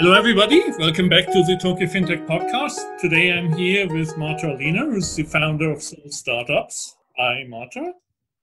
Hello, everybody. Welcome back to the Tokyo FinTech podcast. Today I'm here with Marta Allina, who's the founder of Seoul Startups. Hi, Marta.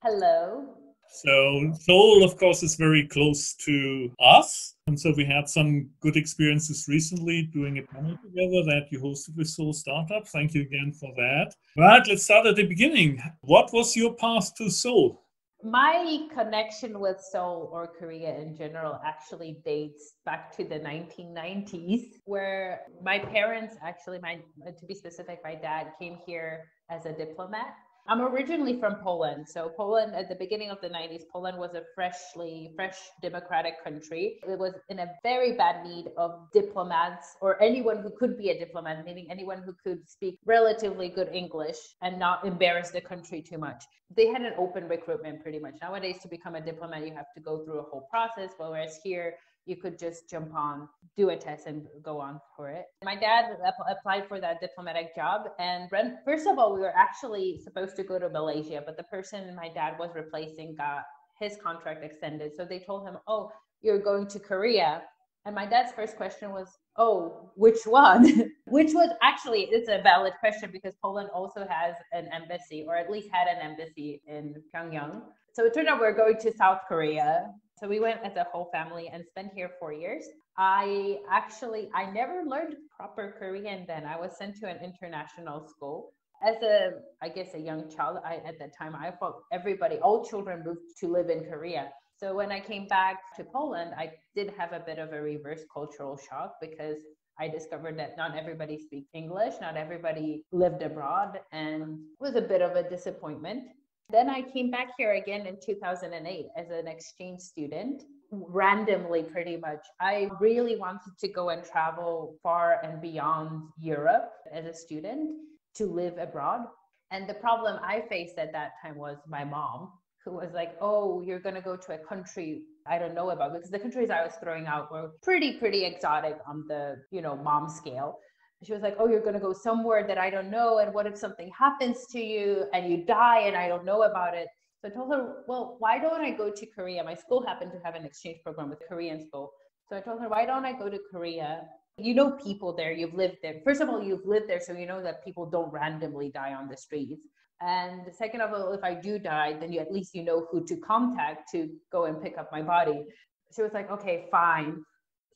Hello. So Seoul, of course, is very close to us. And so we had some good experiences recently doing a panel together that you hosted with Seoul Startups. Thank you again for that. But let's start at the beginning. What was your path to Seoul? My connection with Seoul or Korea in general actually dates back to the 1990s, where my parents to be specific, my dad came here as a diplomat. I'm originally from Poland. So Poland, at the beginning of the 90s, Poland was a fresh democratic country. It was in a very bad need of diplomats or anyone who could be a diplomat, meaning anyone who could speak relatively good English and not embarrass the country too much. They had an open recruitment pretty much. Nowadays, to become a diplomat, you have to go through a whole process, whereas here, you could just jump on, do a test and go on for it. My dad applied for that diplomatic job. And first of all, we were actually supposed to go to Malaysia, but the person my dad was replacing got his contract extended. So they told him, oh, you're going to Korea. And my dad's first question was, oh, which one? Which was actually, it's a valid question because Poland also has an embassy, or at least had an embassy in Pyongyang. So it turned out we were going to South Korea. So we went as a whole family and spent here 4 years. I never learned proper Korean then. I was sent to an international school. As a young child, at that time, I thought all children moved to live in Korea. So when I came back to Poland, I did have a bit of a reverse cultural shock because I discovered that not everybody speaks English, not everybody lived abroad, and it was a bit of a disappointment. Then I came back here again in 2008 as an exchange student, randomly pretty much. I really wanted to go and travel far and beyond Europe as a student to live abroad. And the problem I faced at that time was my mom, who was like, oh, you're going to go to a country I don't know about, because the countries I was throwing out were pretty exotic on the, mom scale. She was like, oh, you're going to go somewhere that I don't know. And what if something happens to you and you die and I don't know about it? So I told her, well, why don't I go to Korea? My school happened to have an exchange program with Korean school. So I told her, why don't I go to Korea? You know people there, you've lived there. First of all, you've lived there, so you know that people don't randomly die on the streets. And second of all, if I do die, then at least you know who to contact to go and pick up my body. She was like, okay, fine.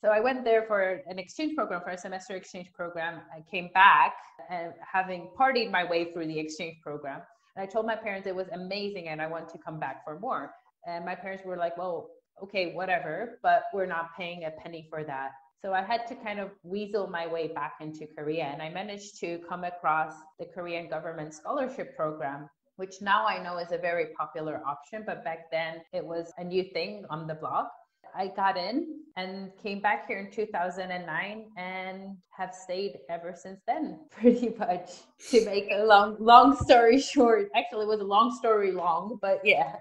So I went there for an exchange program, for a semester exchange program. I came back and having partied my way through the exchange program. And I told my parents it was amazing and I want to come back for more. And my parents were like, well, okay, whatever, but we're not paying a penny for that. So I had to kind of weasel my way back into Korea. And I managed to come across the Korean government scholarship program, which now I know is a very popular option. But back then it was a new thing on the block. I got in and came back here in 2009 and have stayed ever since then, pretty much. To make a long story short, actually it was a long story long, but yeah.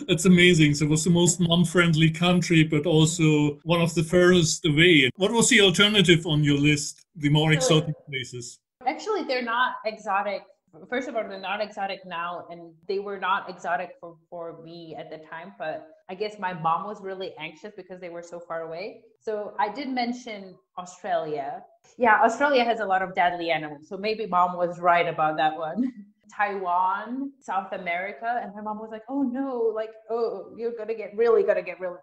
That's amazing. So it was the most mom-friendly country, but also one of the furthest away. What was the alternative on your list, the more exotic places? Actually, they're not exotic. First of all, they're not exotic now, and they were not exotic for me at the time, but I guess my mom was really anxious because they were so far away. So I did mention Australia. Yeah, Australia has a lot of deadly animals, so maybe mom was right about that one. Taiwan, South America, and my mom was like, oh no, you're gonna get really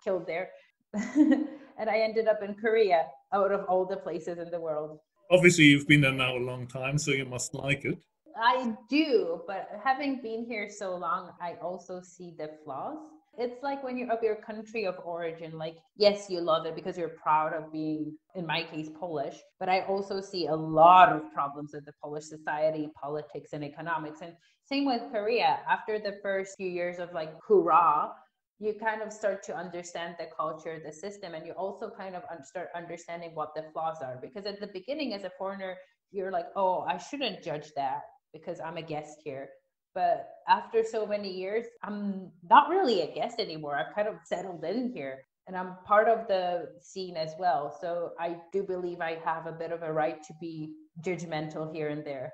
killed there. And I ended up in Korea, out of all the places in the world. Obviously, you've been there now a long time, so you must like it. I do, but having been here so long, I also see the flaws. It's like when you're of your country of origin, like, yes, you love it because you're proud of being, in my case, Polish, but I also see a lot of problems with the Polish society, politics, and economics. And same with Korea. After the first few years of like, hoorah, you kind of start to understand the culture, the system, and you also kind of start understanding what the flaws are. Because at the beginning, as a foreigner, you're like, oh, I shouldn't judge that because I'm a guest here. But after so many years, I'm not really a guest anymore. I've kind of settled in here and I'm part of the scene as well. So I do believe I have a bit of a right to be judgmental here and there.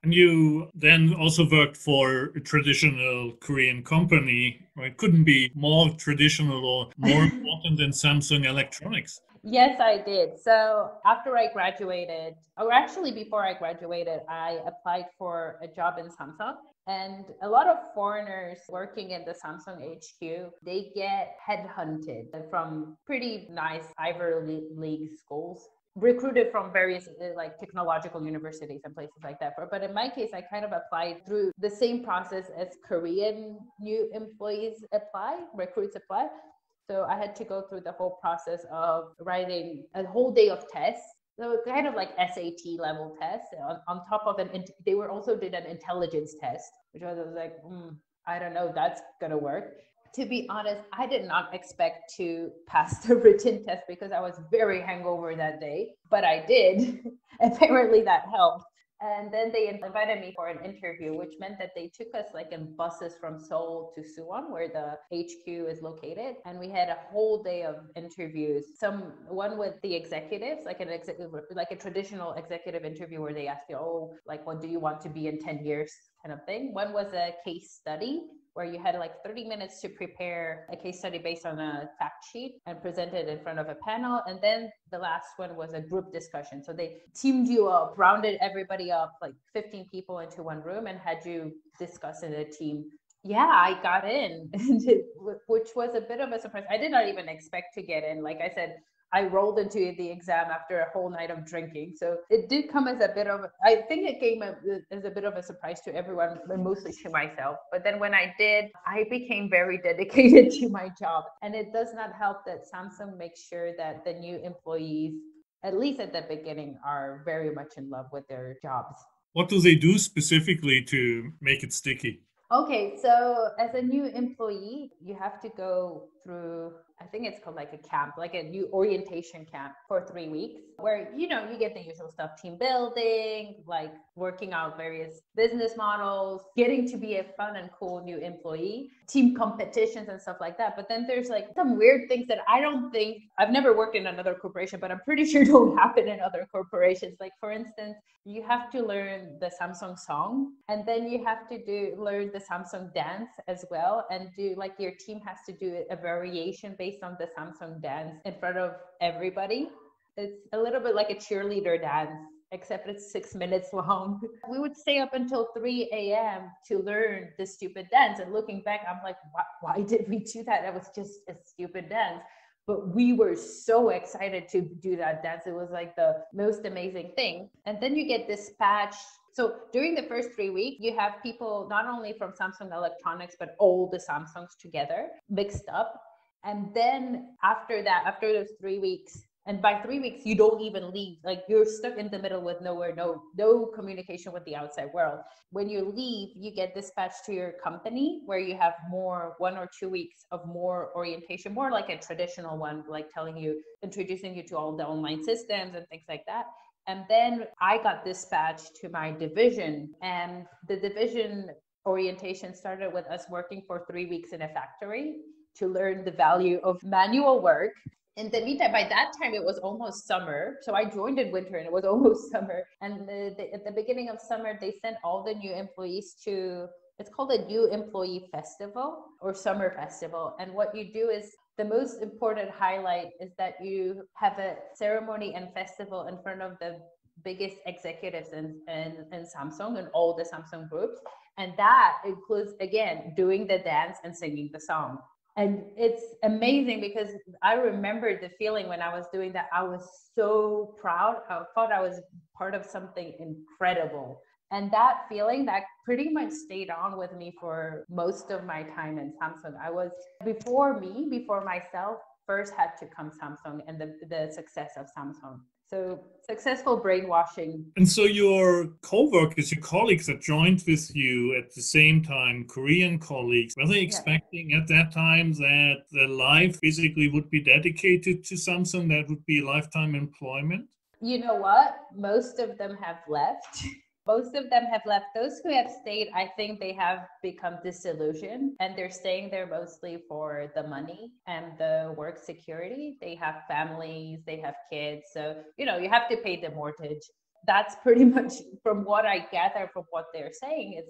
And you then also worked for a traditional Korean company, right? Couldn't be more traditional or more important than Samsung Electronics. Yes, I did. So after I graduated, or actually before I graduated, I applied for a job in Samsung. And a lot of foreigners working in the Samsung HQ, they get headhunted from pretty nice Ivy League schools, recruited from various like technological universities and places like that. But in my case, I kind of applied through the same process as Korean new employees apply, recruits apply. So I had to go through the whole process of writing a whole day of tests. So kind of like SAT level tests. On top of they were also did an intelligence test, which was like, I don't know, if that's gonna work. To be honest, I did not expect to pass the written test because I was very hungover that day, but I did. Apparently that helped. And then they invited me for an interview, which meant that they took us like in buses from Seoul to Suwon, where the HQ is located. And we had a whole day of interviews. One with the executives, like like a traditional executive interview where they ask you, oh, like, what do you want to be in 10 years kind of thing. One was a case study where you had like 30 minutes to prepare a case study based on a fact sheet and present it in front of a panel. And then the last one was a group discussion. So they teamed you up, rounded everybody up, like 15 people into one room and had you discuss in a team. Yeah, I got in, which was a bit of a surprise. I did not even expect to get in. Like I said, I rolled into the exam after a whole night of drinking. So it did come as a bit of, I think it came as a bit of a surprise to everyone, but mostly to myself. But then when I did, I became very dedicated to my job. And it does not help that Samsung makes sure that the new employees, at least at the beginning, are very much in love with their jobs. What do they do specifically to make it sticky? Okay, so as a new employee, you have to go through, I think it's called like a camp, like a new orientation camp for 3 weeks, where, you get the usual stuff, team building, like working out various business models, getting to be a fun and cool new employee, team competitions and stuff like that. But then there's like some weird things that I've never worked in another corporation, but I'm pretty sure don't happen in other corporations. Like for instance, you have to learn the Samsung song, and then you have to learn the Samsung dance as well, and your team has to do a variation based on the Samsung dance in front of everybody. It's a little bit like a cheerleader dance, except it's 6 minutes long. We would stay up until 3 a.m. to learn the stupid dance. And looking back, I'm like, why did we do that? That was just a stupid dance. But we were so excited to do that dance. It was like the most amazing thing. And then you get dispatched. So during the first 3 weeks, you have people not only from Samsung Electronics, but all the Samsungs together mixed up. And then after those 3 weeks, and by 3 weeks, you don't even leave. Like you're stuck in the middle with nowhere, no communication with the outside world. When you leave, you get dispatched to your company where you have 1 or 2 weeks of more orientation, more like a traditional one, like introducing you to all the online systems and things like that. And then I got dispatched to my division, and the division orientation started with us working for 3 weeks in a factory to learn the value of manual work. In the meantime, by that time, it was almost summer. So I joined in winter and it was almost summer. And at the beginning of summer, they sent all the new employees to, it's called a new employee festival or summer festival. And what you do is, the most important highlight is that you have a ceremony and festival in front of the biggest executives in Samsung and all the Samsung groups. And that includes, again, doing the dance and singing the song. And it's amazing because I remember the feeling when I was doing that. I was so proud. I thought I was part of something incredible. And that feeling, that pretty much stayed on with me for most of my time in Samsung. Before myself, first had to come Samsung and the success of Samsung. So successful brainwashing. And so your co-workers, your colleagues that joined with you at the same time, Korean colleagues, were they expecting at that time that their life basically would be dedicated to Samsung, that would be lifetime employment? You know what? Most of them have left. Most of them have left. Those who have stayed, I think they have become disillusioned, and they're staying there mostly for the money and the work security. They have families, they have kids. So, you have to pay the mortgage. that's pretty much from what I gather from what they're saying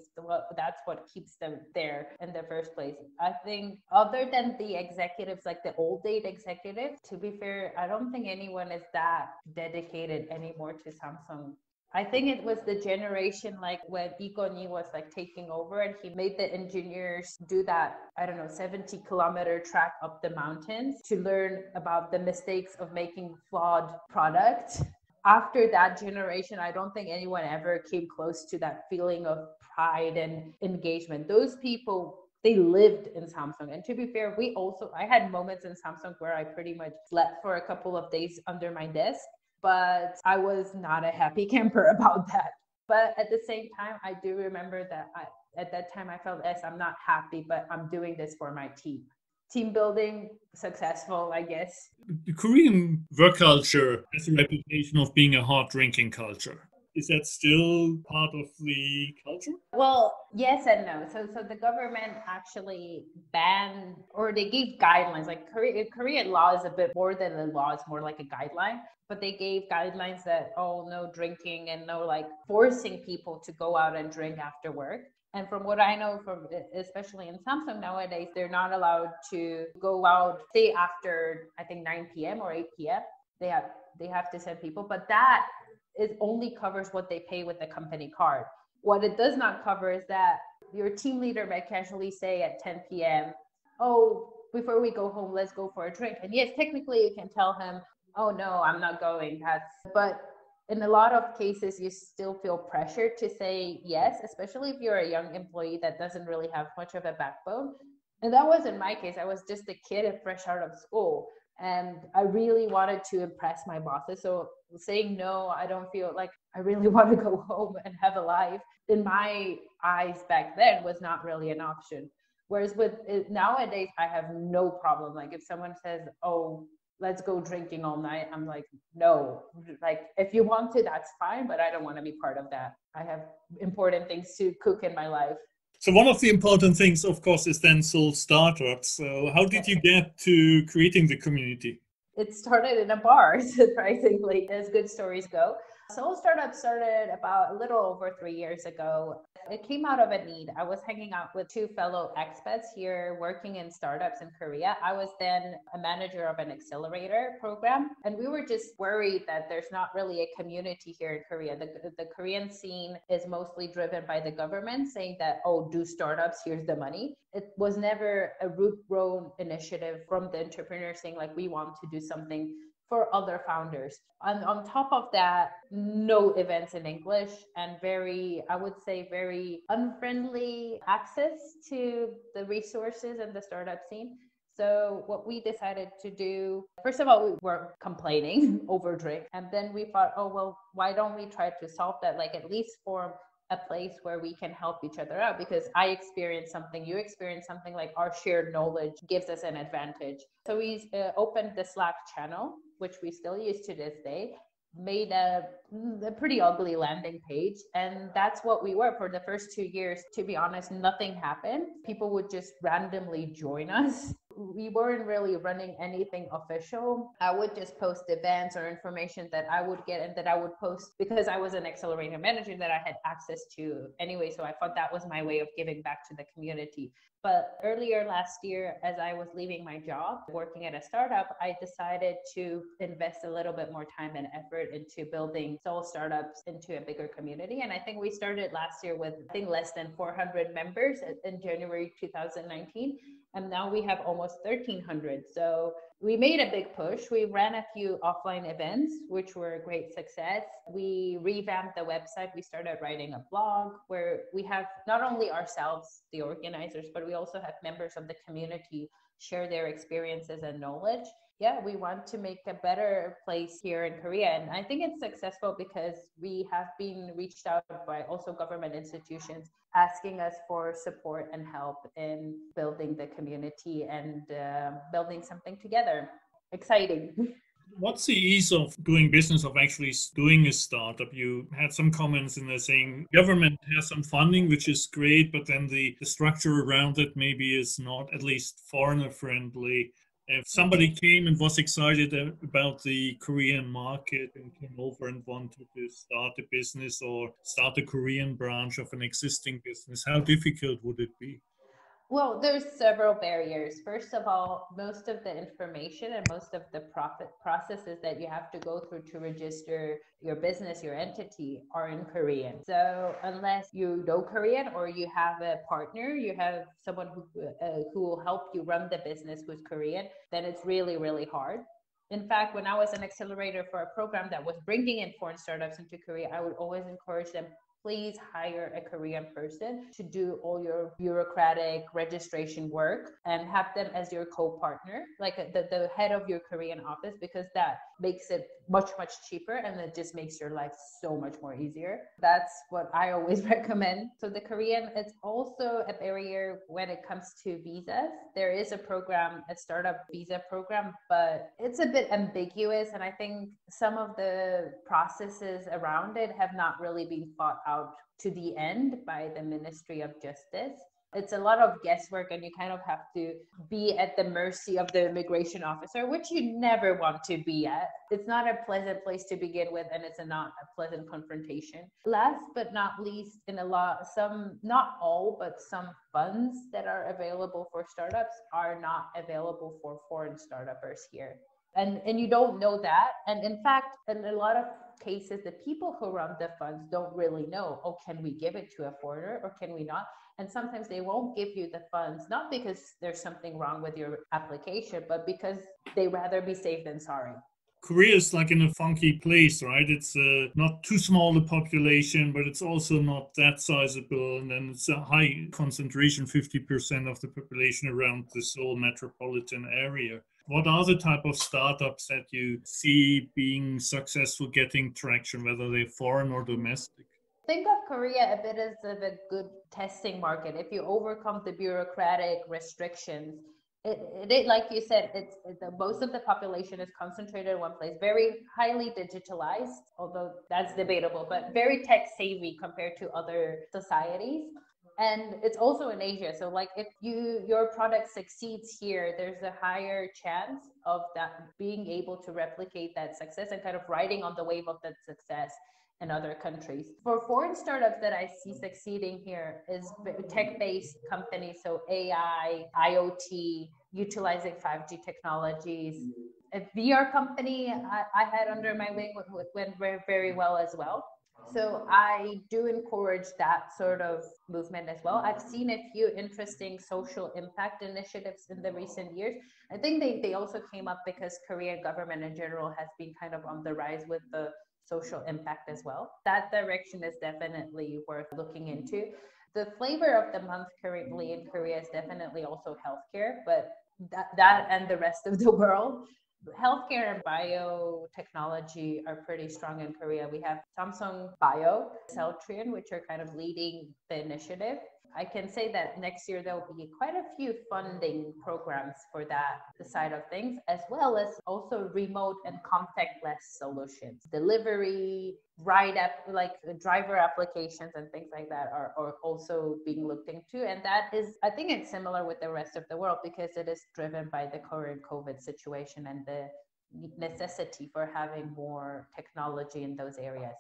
that's what keeps them there in the first place. I think other than the executives, like the old date executive, to be fair, I don't think anyone is that dedicated anymore to Samsung. I think it was the generation like when Lee Kuan-yeol was like taking over and he made the engineers do that, I don't know, 70-kilometer track up the mountains to learn about the mistakes of making flawed products. After that generation, I don't think anyone ever came close to that feeling of pride and engagement. Those people, they lived in Samsung. And to be fair, I had moments in Samsung where I pretty much slept for a couple of days under my desk, but I was not a happy camper about that. But at the same time, I do remember that at that time I felt, yes, I'm not happy, but I'm doing this for my team. Team building, successful, I guess. The Korean work culture has a reputation of being a hard drinking culture. Is that still part of the culture? Well, yes and no. So the government actually banned, or they gave guidelines. Like Korean law is a bit more than a law, it's more like a guideline. But they gave guidelines that, no drinking and no like forcing people to go out and drink after work. And from what I know, from especially in Samsung nowadays, they're not allowed to go out, say after I think 9 p.m. or 8 p.m. They have to send people, but that it only covers what they pay with the company card. What it does not cover is that your team leader might casually say at 10 p.m., before we go home, let's go for a drink. And yes, technically you can tell him, oh no, I'm not going. But in a lot of cases, you still feel pressure to say yes, especially if you're a young employee that doesn't really have much of a backbone. And that wasn't my case. I was just a kid fresh out of school. And I really wanted to impress my bosses. So saying no, I don't feel like I really want to go home and have a life, in my eyes back then, was not really an option. Whereas nowadays, I have no problem. Like if someone says, let's go drinking all night, I'm like, no, like if you want to, that's fine, but I don't want to be part of that. I have important things to cook in my life. So one of the important things, of course, is then Seoul Startups. So how did you get to creating the community? It started in a bar, surprisingly, as good stories go. Seoul Startups started about a little over 3 years ago. It came out of a need. I was hanging out with two fellow expats here working in startups in Korea. I was then a manager of an accelerator program, and we were just worried that there's not really a community here in Korea. The Korean scene is mostly driven by the government saying that, do startups, here's the money. It was never a root-grown initiative from the entrepreneurs saying like, we want to do something for other founders. And on top of that, no events in English and very unfriendly access to the resources and the startup scene. So what we decided to do, first of all, we were complaining over drink. And then we thought, why don't we try to solve that? Like at least form a place where we can help each other out, because I experienced something, you experienced something, like our shared knowledge gives us an advantage. So we opened the Slack channel, which we still use to this day, made a pretty ugly landing page. And that's what we were for the first 2 years. To be honest, nothing happened. People would just randomly join us. We weren't really running anything official. I would just post events or information that I would get and that I would post because I was an accelerator manager that I had access to anyway. So I thought that was my way of giving back to the community. But earlier last year, as I was leaving my job working at a startup, I decided to invest a little bit more time and effort into building Seoul Startups into a bigger community. And I think we started last year with, less than 400 members in January 2019. And now we have almost 1,300. So we made a big push. We ran a few offline events, which were a great success. We revamped the website. We started writing a blog where we have not only ourselves, the organizers, but we also have members of the community share their experiences and knowledge. Yeah, we want to make a better place here in Korea. And I think it's successful because we have been reached out by also government institutions asking us for support and help in building the community and building something together. Exciting. What's the ease of doing business, of actually doing a startup? You had some comments in there saying government has some funding, which is great, but then the structure around it maybe is not at least foreigner friendly. If somebody came and was excited about the Korean market and came over and wanted to start a business or start a Korean branch of an existing business, how difficult would it be? Well, there's several barriers. First of all, most of the information and most of the profit processes that you have to go through to register your business, your entity, are in Korean. So unless you know Korean or you have a partner, you have someone who will help you run the business who's Korean, then it's really, really hard. In fact, when I was an accelerator for a program that was bringing in foreign startups into Korea, I would always encourage them, please hire a Korean person to do all your bureaucratic registration work and have them as your co-partner, like the head of your Korean office, because that makes it much, much cheaper and it just makes your life so much more easier. That's what I always recommend. So the Korean, it's also a barrier when it comes to visas. There is a program, a startup visa program, but it's a bit ambiguous. And I think some of the processes around it have not really been thought out to the end by the Ministry of Justice. It's a lot of guesswork and you kind of have to be at the mercy of the immigration officer, which you never want to be at. It's not a pleasant place to begin with, and it's not a pleasant confrontation. Last but not least, not all, but some funds that are available for startups are not available for foreign startups here. And you don't know that. And in fact, in a lot of cases, the people who run the funds don't really know, oh, can we give it to a foreigner or can we not? And sometimes they won't give you the funds, not because there's something wrong with your application, but because they rather be safe than sorry. Korea is like in a funky place, right? It's not too small a population, but it's also not that sizable. And then it's a high concentration, 50% of the population around the Seoul metropolitan area. What are the type of startups that you see being successful, getting traction, whether they're foreign or domestic? Think of Korea a bit as a good testing market. If you overcome the bureaucratic restrictions, it like you said, most of the population is concentrated in one place, very highly digitalized, although that's debatable, but very tech savvy compared to other societies. And it's also in Asia. So like if your product succeeds here, there's a higher chance of that being able to replicate that success and kind of riding on the wave of that success in other countries. For foreign startups that I see succeeding here is tech-based companies, so AI, IoT, utilizing 5G technologies. A VR company I had under my wing went very, very well as well. So I do encourage that sort of movement as well. I've seen a few interesting social impact initiatives in the recent years. I think they also came up because Korean government in general has been kind of on the rise with the social impact as well. That direction is definitely worth looking into. The flavor of the month currently in Korea is definitely also healthcare, but that and the rest of the world. Healthcare and biotechnology are pretty strong in Korea. We have Samsung Bio, Celltrion, which are kind of leading the initiative. I can say that next year there will be quite a few funding programs for that side of things, as well as also remote and contactless solutions. Delivery, like driver applications and things like that are also being looked into. And that is, I think it's similar with the rest of the world because it is driven by the current COVID situation and the necessity for having more technology in those areas.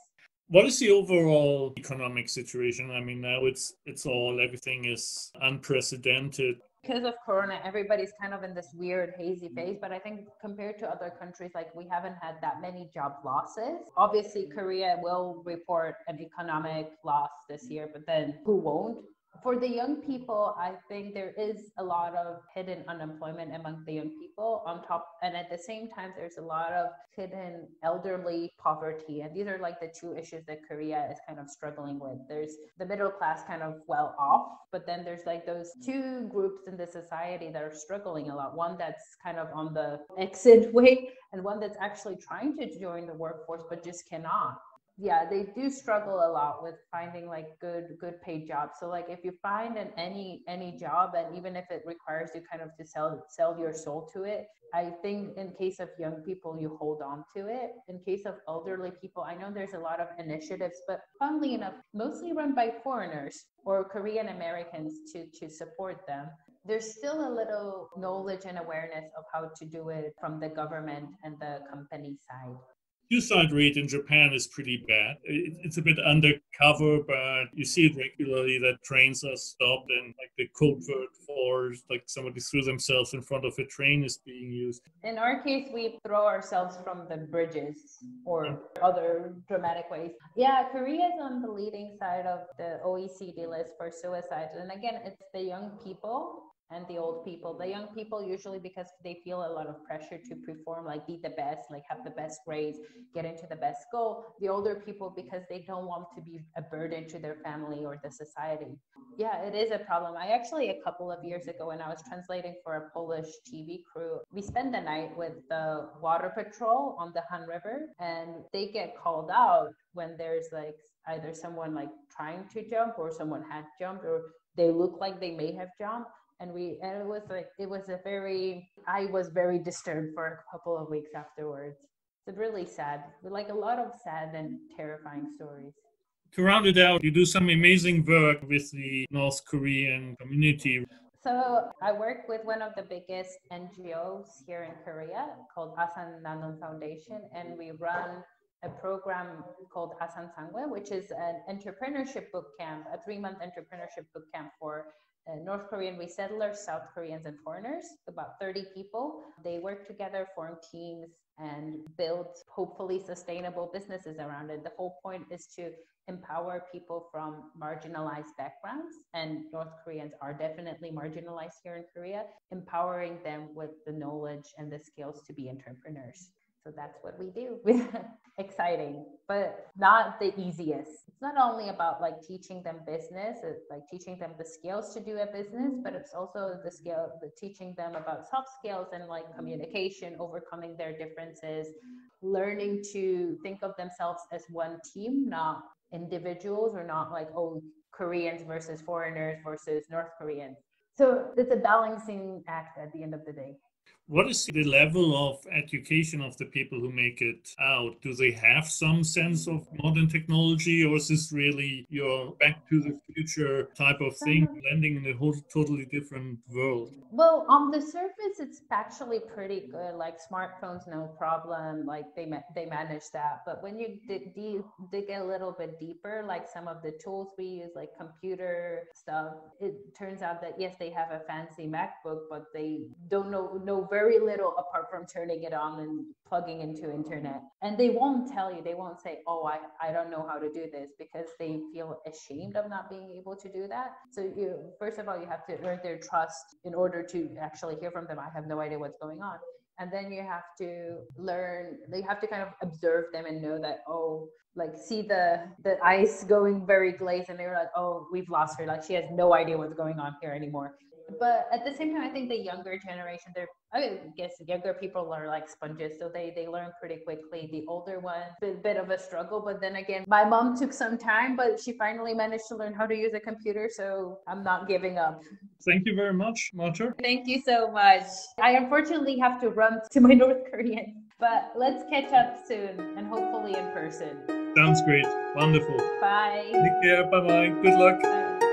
What is the overall economic situation? I mean, now everything is unprecedented. Because of Corona, everybody's kind of in this weird hazy phase. But I think compared to other countries, like we haven't had that many job losses. Obviously, Korea will report an economic loss this year, but then who won't? For the young people, I think there is a lot of hidden unemployment among the young people on top. And at the same time, there's a lot of hidden elderly poverty. And these are like the two issues that Korea is kind of struggling with. There's the middle class kind of well off, but then there's like those two groups in the society that are struggling a lot. One that's kind of on the exit way and one that's actually trying to join the workforce, but just cannot. Yeah, they do struggle a lot with finding like good paid jobs. So like if you find any job, and even if it requires you kind of to sell your soul to it, I think in case of young people, you hold on to it. In case of elderly people, I know there's a lot of initiatives, but funnily enough, mostly run by foreigners or Korean Americans to support them. there's still a little knowledge and awareness of how to do it from the government and the company side. Suicide rate in Japan is pretty bad. It's a bit undercover, but you see it regularly that trains are stopped and like the code word for like somebody threw themselves in front of a train is being used. In our case, we throw ourselves from the bridges or other dramatic ways. Yeah, Korea is on the leading side of the OECD list for suicides. And again, it's the young people and the old people. The young people usually because they feel a lot of pressure to perform, like be the best, like have the best grades, get into the best school. The older people because they don't want to be a burden to their family or the society. Yeah, it is a problem. I actually, a couple of years ago when I was translating for a Polish TV crew, we spent the night with the water patrol on the Han River, and they get called out when there's like either someone like trying to jump or someone had jumped or they look like they may have jumped. And it was very disturbed for a couple of weeks afterwards. It's really sad, like a lot of sad and terrifying stories. To round it out, you do some amazing work with the North Korean community. So I work with one of the biggest NGOs here in Korea called Asan Nanon Foundation, and we run a program called Asan Sangwe, which is an entrepreneurship boot camp, a 3-month entrepreneurship boot camp for North Korean resettlers, South Koreans, and foreigners, about 30 people. They work together, form teams, and build hopefully sustainable businesses around it. The whole point is to empower people from marginalized backgrounds, and North Koreans are definitely marginalized here in Korea, empowering them with the knowledge and the skills to be entrepreneurs. So that's what we do. Exciting, but not the easiest. It's not only about like teaching them business, it's like teaching them the skills to do a business, but it's also teaching them about soft skills and like communication, overcoming their differences, learning to think of themselves as one team, not individuals, or not like, oh, Koreans versus foreigners versus North Koreans. So it's a balancing act at the end of the day. What is the level of education of the people who make it out? Do they have some sense of modern technology, or is this really your back to the future type of thing, blending in a whole totally different world? Well, on the surface, it's actually pretty good. Like smartphones, no problem. Like they manage that. But when you dig a little bit deeper, like some of the tools we use, like computer stuff, it turns out that yes, they have a fancy MacBook, but they don't know very little apart from turning it on and plugging into internet. And they won't tell you, they won't say, oh, I don't know how to do this, because they feel ashamed of not being able to do that. So first of all, you have to earn their trust in order to actually hear from them. I have no idea what's going on. And then you have to kind of observe them and know that, oh, like see the ice going very glazed, and they're like, oh, we've lost her. Like she has no idea what's going on here anymore. But at the same time, I think the younger generation, I guess younger people are like sponges, so they learn pretty quickly. The older ones, a bit of a struggle. But then again, my mom took some time, but she finally managed to learn how to use a computer, so I'm not giving up. Thank you very much, Marta. Thank you so much. I unfortunately have to run to my North Korean, but let's catch up soon, and hopefully in person. Sounds great. Wonderful. Bye. Take care. Bye-bye. Good luck. Bye.